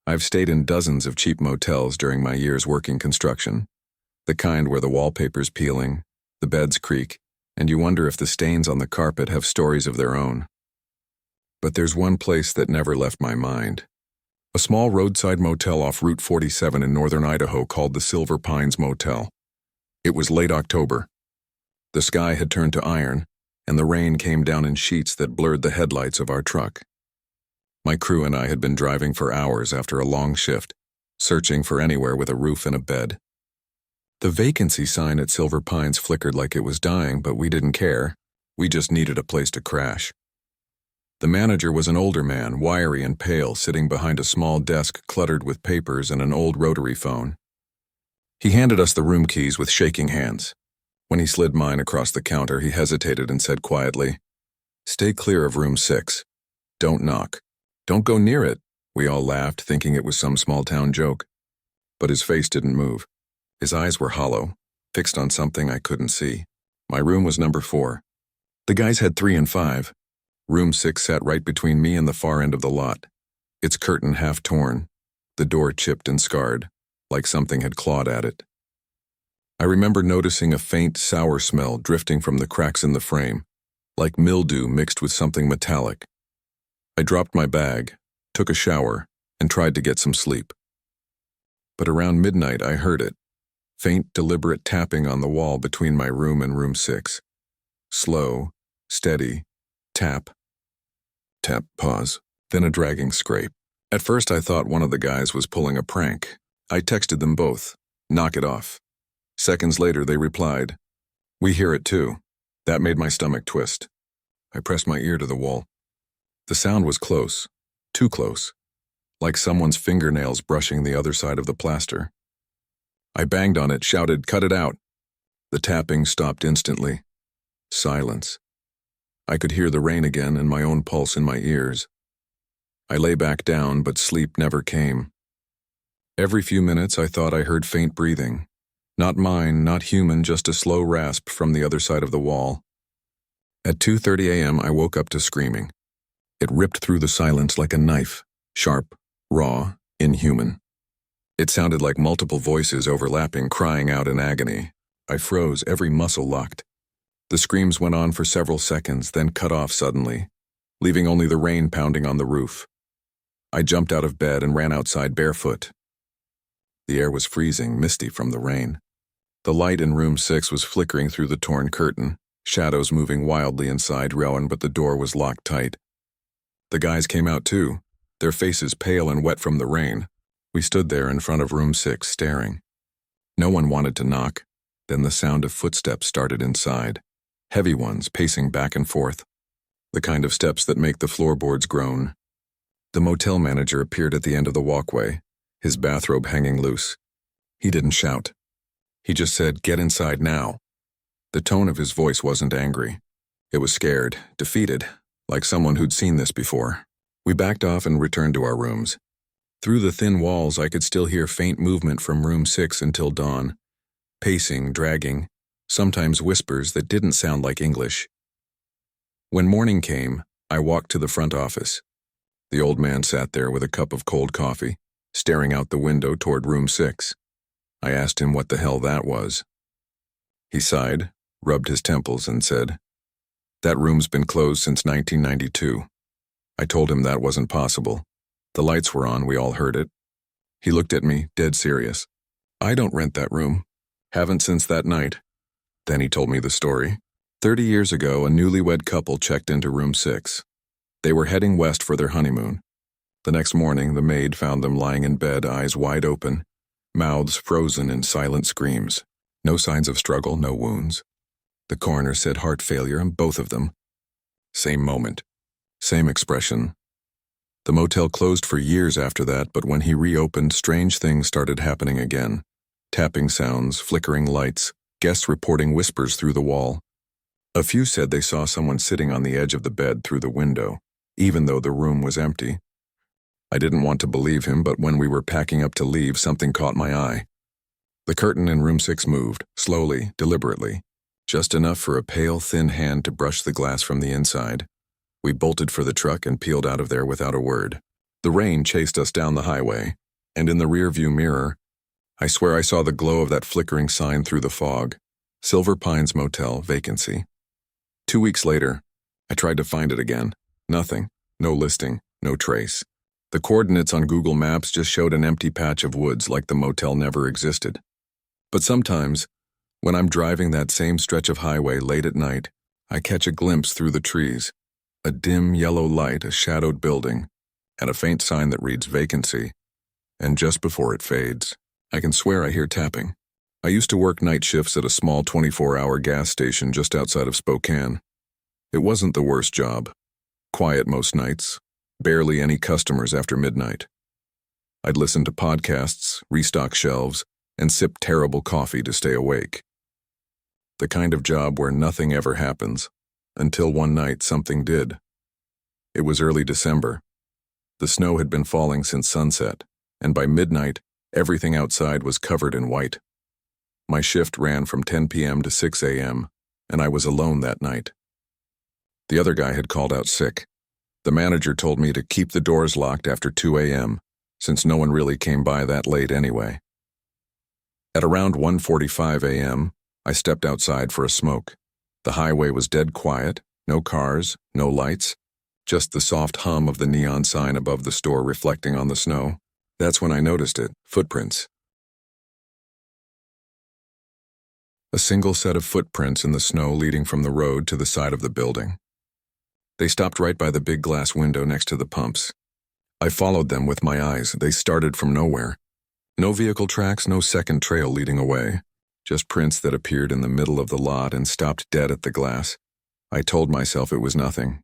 I've stayed in dozens of cheap motels during my years working construction, the kind where the wallpaper's peeling, the beds creak, and you wonder if the stains on the carpet have stories of their own. But there's one place that never left my mind. A small roadside motel off Route 47 in northern Idaho called the Silver Pines Motel. It was late October. The sky had turned to iron, and the rain came down in sheets that blurred the headlights of our truck. My crew and I had been driving for hours after a long shift, searching for anywhere with a roof and a bed. The vacancy sign at Silver Pines flickered like it was dying, but we didn't care. We just needed a place to crash. The manager was an older man, wiry and pale, sitting behind a small desk cluttered with papers and an old rotary phone. He handed us the room keys with shaking hands. When he slid mine across the counter, he hesitated and said quietly, "Stay clear of room 6. Don't knock. Don't go near it." We all laughed, thinking it was some small-town joke. But his face didn't move. His eyes were hollow, fixed on something I couldn't see. My room was number 4. The guys had 3 and 5. Room 6 sat right between me and the far end of the lot, its curtain half torn, the door chipped and scarred, like something had clawed at it. I remember noticing a faint, sour smell drifting from the cracks in the frame, like mildew mixed with something metallic. I dropped my bag, took a shower, and tried to get some sleep. But around midnight I heard it, faint, deliberate tapping on the wall between my room and room 6. Slow, steady, tap. Tap, pause, then a dragging scrape. At first I thought one of the guys was pulling a prank. I texted them both, "Knock it off." Seconds later they replied, "We hear it too." That made my stomach twist. I pressed my ear to the wall. The sound was close, too close, like someone's fingernails brushing the other side of the plaster. I banged on it, shouted, "Cut it out." The tapping stopped instantly. Silence. I could hear the rain again and my own pulse in my ears. I lay back down, but sleep never came. Every few minutes I thought I heard faint breathing. Not mine, not human, just a slow rasp from the other side of the wall. At 2:30 a.m. I woke up to screaming. It ripped through the silence like a knife, sharp, raw, inhuman. It sounded like multiple voices overlapping, crying out in agony. I froze, every muscle locked. The screams went on for several seconds, then cut off suddenly, leaving only the rain pounding on the roof. I jumped out of bed and ran outside barefoot. The air was freezing, misty from the rain. The light in room 6 was flickering through the torn curtain, shadows moving wildly inside Rowan, but the door was locked tight. The guys came out too, their faces pale and wet from the rain. We stood there in front of room 6, staring. No one wanted to knock. Then the sound of footsteps started inside. Heavy ones pacing back and forth, the kind of steps that make the floorboards groan. The motel manager appeared at the end of the walkway, his bathrobe hanging loose. He didn't shout. He just said, "Get inside now." The tone of his voice wasn't angry. It was scared, defeated, like someone who'd seen this before. We backed off and returned to our rooms. Through the thin walls I could still hear faint movement from room 6 until dawn. Pacing, dragging, sometimes whispers that didn't sound like English. When morning came, I walked to the front office. The old man sat there with a cup of cold coffee, staring out the window toward room 6. I asked him what the hell that was. He sighed, rubbed his temples, and said, "That room's been closed since 1992. I told him that wasn't possible. The lights were on, we all heard it. He looked at me, dead serious. "I don't rent that room. Haven't since that night." Then he told me the story. 30 years ago, a newlywed couple checked into room 6. They were heading west for their honeymoon. The next morning, the maid found them lying in bed, eyes wide open, mouths frozen in silent screams. No signs of struggle, no wounds. The coroner said heart failure in both of them. Same moment, same expression. The motel closed for years after that, but when he reopened, strange things started happening again. Tapping sounds, flickering lights, guests reporting whispers through the wall. A few said they saw someone sitting on the edge of the bed through the window, even though the room was empty. I didn't want to believe him, but when we were packing up to leave, something caught my eye. The curtain in room 6 moved, slowly, deliberately, just enough for a pale, thin hand to brush the glass from the inside. We bolted for the truck and peeled out of there without a word. The rain chased us down the highway, and in the rearview mirror, I swear I saw the glow of that flickering sign through the fog. Silver Pines Motel, vacancy. 2 weeks later, I tried to find it again. Nothing. No listing. No trace. The coordinates on Google Maps just showed an empty patch of woods like the motel never existed. But sometimes, when I'm driving that same stretch of highway late at night, I catch a glimpse through the trees. A dim yellow light, a shadowed building, and a faint sign that reads vacancy. And just before it fades, I can swear I hear tapping. I used to work night shifts at a small 24-hour gas station just outside of Spokane. It wasn't the worst job. Quiet most nights, barely any customers after midnight. I'd listen to podcasts, restock shelves, and sip terrible coffee to stay awake. The kind of job where nothing ever happens, until one night something did. It was early December. The snow had been falling since sunset, and by midnight, everything outside was covered in white. My shift ran from 10 p.m. to 6 a.m., and I was alone that night. The other guy had called out sick. The manager told me to keep the doors locked after 2 a.m., since no one really came by that late anyway. At around 1:45 a.m., I stepped outside for a smoke. The highway was dead quiet, no cars, no lights, just the soft hum of the neon sign above the store reflecting on the snow. That's when I noticed it, footprints. A single set of footprints in the snow leading from the road to the side of the building. They stopped right by the big glass window next to the pumps. I followed them with my eyes. They started from nowhere. No vehicle tracks, no second trail leading away. Just prints that appeared in the middle of the lot and stopped dead at the glass. I told myself it was nothing.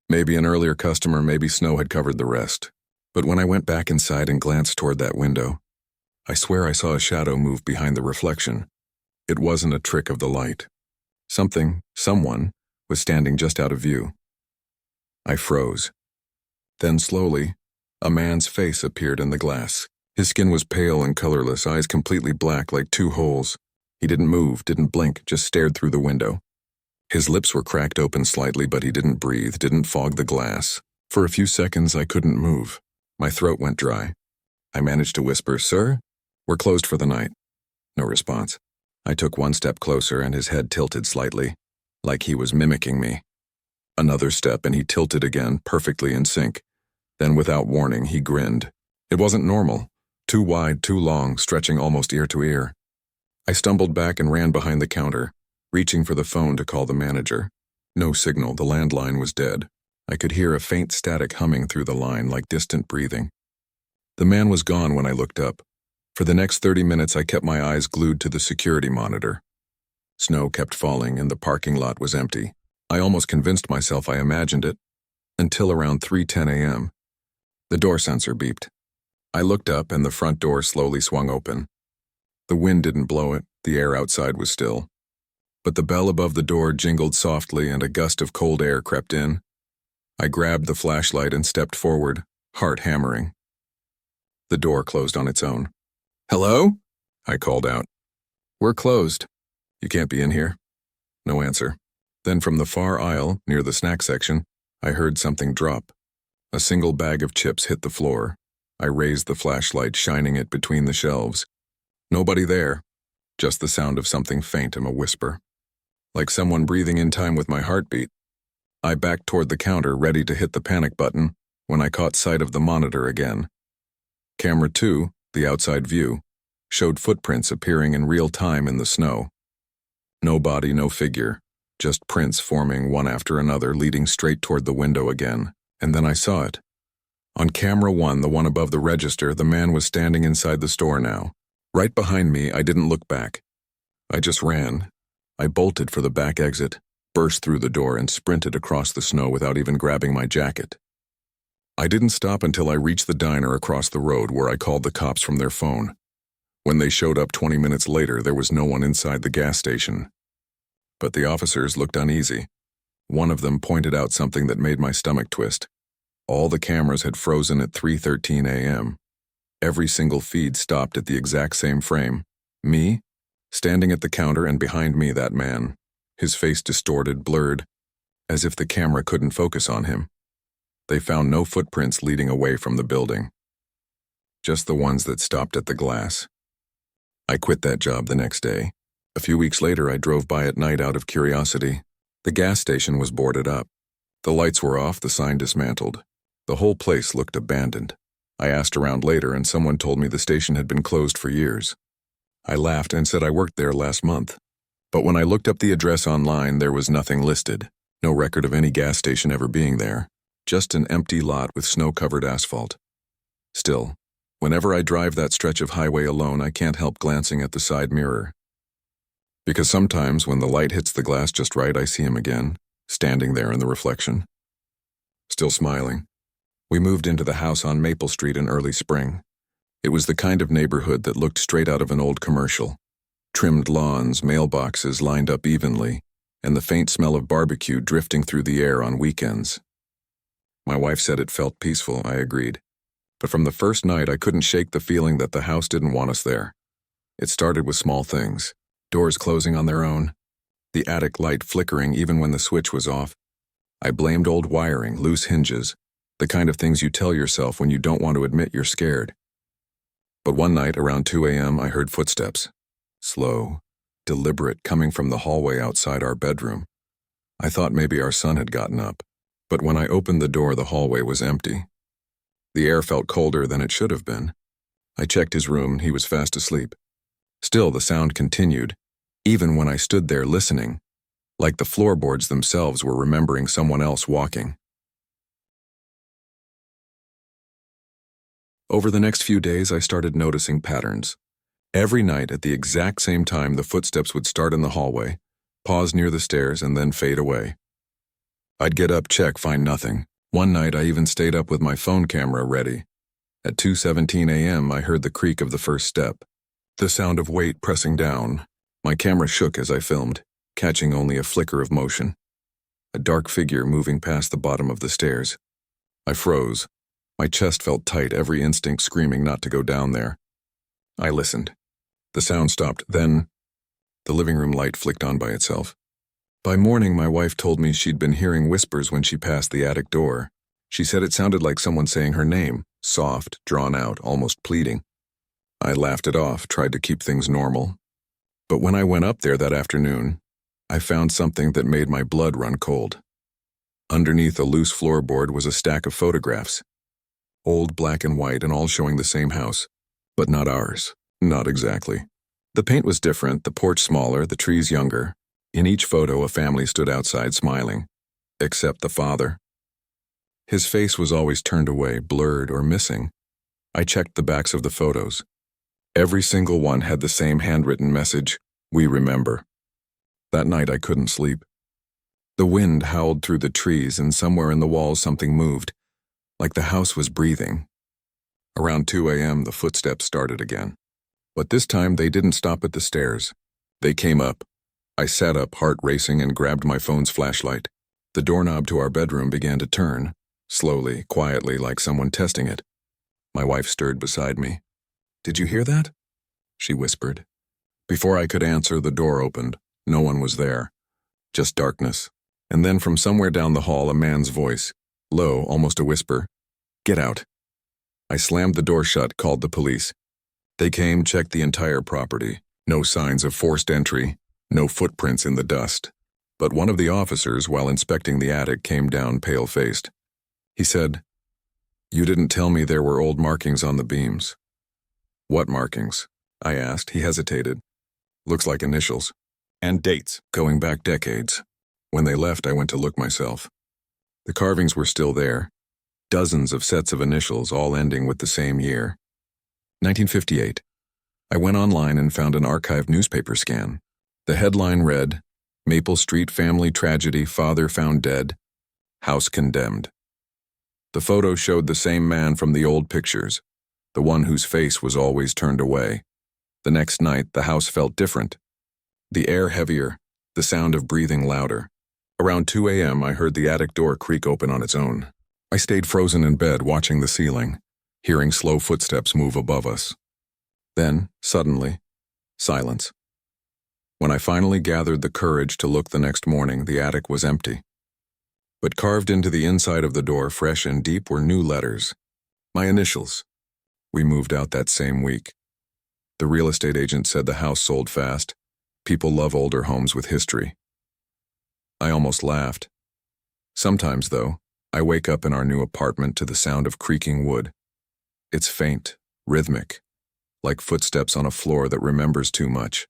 Maybe an earlier customer, maybe snow had covered the rest. But when I went back inside and glanced toward that window, I swear I saw a shadow move behind the reflection. It wasn't a trick of the light. Someone, was standing just out of view. I froze. Then slowly, a man's face appeared in the glass. His skin was pale and colorless, eyes completely black like two holes. He didn't move, didn't blink, just stared through the window. His lips were cracked open slightly, but he didn't breathe, didn't fog the glass. For a few seconds, I couldn't move. My throat went dry. I managed to whisper, "Sir, we're closed for the night." No response. I took one step closer and his head tilted slightly, like he was mimicking me. Another step and he tilted again, perfectly in sync. Then without warning, he grinned. It wasn't normal. Too wide, too long, stretching almost ear to ear. I stumbled back and ran behind the counter, reaching for the phone to call the manager. No signal, the landline was dead. I could hear a faint static humming through the line like distant breathing. The man was gone when I looked up. For the next 30 minutes I kept my eyes glued to the security monitor. Snow kept falling and the parking lot was empty. I almost convinced myself I imagined it, until around 3:10 a.m. The door sensor beeped. I looked up and the front door slowly swung open. The wind didn't blow it, the air outside was still. But the bell above the door jingled softly and a gust of cold air crept in. I grabbed the flashlight and stepped forward, heart hammering. The door closed on its own. "Hello?" I called out. "We're closed. You can't be in here." No answer. Then from the far aisle, near the snack section, I heard something drop. A single bag of chips hit the floor. I raised the flashlight, shining it between the shelves. Nobody there, just the sound of something faint and a whisper. Like someone breathing in time with my heartbeat. I backed toward the counter, ready to hit the panic button, when I caught sight of the monitor again. Camera 2, the outside view, showed footprints appearing in real time in the snow. No body, no figure, just prints forming one after another, leading straight toward the window again. And then I saw it. On camera 1, the one above the register, the man was standing inside the store now. Right behind me, I didn't look back. I just ran. I bolted for the back exit, burst through the door, and sprinted across the snow without even grabbing my jacket. I didn't stop until I reached the diner across the road where I called the cops from their phone. When they showed up 20 minutes later, there was no one inside the gas station. But the officers looked uneasy. One of them pointed out something that made my stomach twist. All the cameras had frozen at 3:13 a.m. Every single feed stopped at the exact same frame. Me, standing at the counter, and behind me that man, his face distorted, blurred, as if the camera couldn't focus on him. They found no footprints leading away from the building, just the ones that stopped at the glass. I quit that job the next day. A few weeks later, I drove by at night out of curiosity. The gas station was boarded up. The lights were off, the sign dismantled. The whole place looked abandoned. I asked around later, and someone told me the station had been closed for years. I laughed and said I worked there last month. But when I looked up the address online, there was nothing listed. No record of any gas station ever being there. Just an empty lot with snow-covered asphalt. Still, whenever I drive that stretch of highway alone, I can't help glancing at the side mirror. Because sometimes when the light hits the glass just right, I see him again, standing there in the reflection. Still smiling. We moved into the house on Maple Street in early spring. It was the kind of neighborhood that looked straight out of an old commercial. Trimmed lawns, mailboxes lined up evenly, and the faint smell of barbecue drifting through the air on weekends. My wife said it felt peaceful, I agreed. But from the first night, I couldn't shake the feeling that the house didn't want us there. It started with small things. Doors closing on their own. The attic light flickering even when the switch was off. I blamed old wiring, loose hinges, the kind of things you tell yourself when you don't want to admit you're scared. But one night, around 2 a.m., I heard footsteps. Slow, deliberate, coming from the hallway outside our bedroom. I thought maybe our son had gotten up. But when I opened the door, the hallway was empty. The air felt colder than it should have been. I checked his room, and he was fast asleep. Still, the sound continued, even when I stood there listening, like the floorboards themselves were remembering someone else walking. Over the next few days, I started noticing patterns. Every night at the exact same time, the footsteps would start in the hallway, pause near the stairs, and then fade away. I'd get up, check, find nothing. One night, I even stayed up with my phone camera ready. At 2:17 a.m., I heard the creak of the first step, the sound of weight pressing down. My camera shook as I filmed, catching only a flicker of motion. A dark figure moving past the bottom of the stairs. I froze. My chest felt tight, every instinct screaming not to go down there. I listened. The sound stopped, then the living room light flicked on by itself. By morning, my wife told me she'd been hearing whispers when she passed the attic door. She said it sounded like someone saying her name, soft, drawn out, almost pleading. I laughed it off, tried to keep things normal. But when I went up there that afternoon, I found something that made my blood run cold. Underneath a loose floorboard was a stack of photographs. Old, black and white, and all showing the same house. But not ours. Not exactly. The paint was different, the porch smaller, the trees younger. In each photo, a family stood outside smiling. Except the father. His face was always turned away, blurred, or missing. I checked the backs of the photos. Every single one had the same handwritten message, "We remember." That night I couldn't sleep. The wind howled through the trees, and somewhere in the walls something moved, like the house was breathing. Around 2 a.m. the footsteps started again. But this time they didn't stop at the stairs. They came up. I sat up, heart racing, and grabbed my phone's flashlight. The doorknob to our bedroom began to turn, slowly, quietly, like someone testing it. My wife stirred beside me. "Did you hear that?" she whispered. Before I could answer, the door opened. No one was there. Just darkness. And then from somewhere down the hall, a man's voice, low, almost a whisper. "Get out." I slammed the door shut, called the police. They came, checked the entire property. No signs of forced entry, no footprints in the dust. But one of the officers, while inspecting the attic, came down pale-faced. He said, "You didn't tell me there were old markings on the beams." "What markings?" I asked. He hesitated. "Looks like initials. And dates, going back decades. When they left, I went to look myself. The carvings were still there. Dozens of sets of initials, all ending with the same year. 1958. I went online and found an archived newspaper scan. The headline read, "Maple Street Family Tragedy, Father Found Dead, House Condemned." The photo showed the same man from the old pictures, the one whose face was always turned away. The next night, the house felt different. The air heavier, the sound of breathing louder. Around 2 a.m., I heard the attic door creak open on its own. I stayed frozen in bed watching the ceiling, hearing slow footsteps move above us. Then, suddenly, silence. When I finally gathered the courage to look the next morning, the attic was empty. But carved into the inside of the door, fresh and deep, were new letters. My initials. We moved out that same week. The real estate agent said the house sold fast. People love older homes with history. I almost laughed. Sometimes, though, I wake up in our new apartment to the sound of creaking wood. It's faint, rhythmic, like footsteps on a floor that remembers too much.